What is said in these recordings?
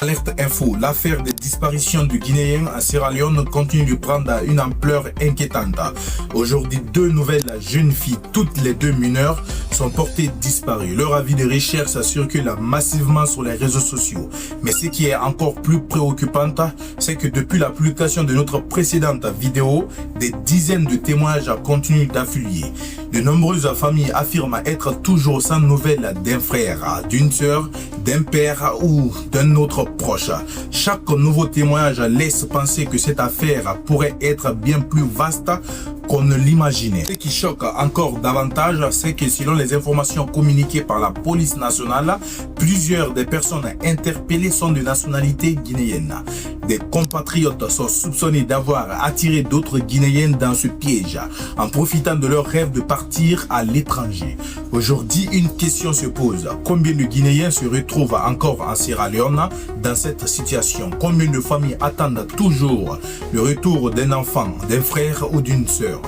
Alerte Info, l'affaire des disparitions de Guinéens à Sierra Leone continue de prendre une ampleur inquiétante. Aujourd'hui, 2 nouvelles jeunes filles, toutes les 2 mineures, sont portées disparues. Leur avis de recherche circule massivement sur les réseaux sociaux. Mais ce qui est encore plus préoccupant, c'est que depuis la publication de notre précédente vidéo, des dizaines de témoignages continuent d'affluer. De nombreuses familles affirment être toujours sans nouvelles d'un frère, d'une sœur, d'un père ou d'un autre proche. Chaque nouveau témoignage laisse penser que cette affaire pourrait être bien plus vaste qu'on ne l'imaginait. Ce qui choque encore davantage, c'est que selon les informations communiquées par la police nationale, plusieurs des personnes interpellées sont de nationalité guinéenne. Des compatriotes sont soupçonnés d'avoir attiré d'autres Guinéens dans ce piège, en profitant de leur rêve de partir à l'étranger. Aujourd'hui, une question se pose. Combien de Guinéens se retrouvent encore en Sierra Leone dans cette situation? Combien de familles attendent toujours le retour d'un enfant, d'un frère ou d'une sœur?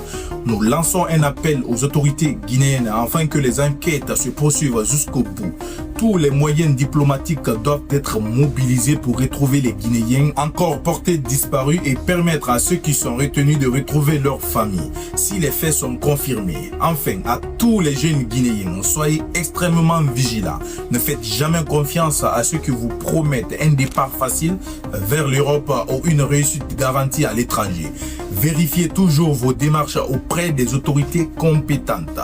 Nous lançons un appel aux autorités guinéennes afin que les enquêtes se poursuivent jusqu'au bout. Tous les moyens diplomatiques doivent être mobilisés pour retrouver les Guinéens encore portés disparus et permettre à ceux qui sont retenus de retrouver leur famille, si les faits sont confirmés. Enfin, à tous les jeunes Guinéens, soyez extrêmement vigilants. Ne faites jamais confiance à ceux qui vous promettent un départ facile vers l'Europe ou une réussite garantie à l'étranger. Vérifiez toujours vos démarches auprès des autorités compétentes.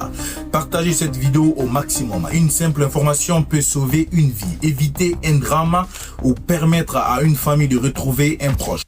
Partagez cette vidéo au maximum. Une simple information peut sauver une vie, éviter un drame ou permettre à une famille de retrouver un proche.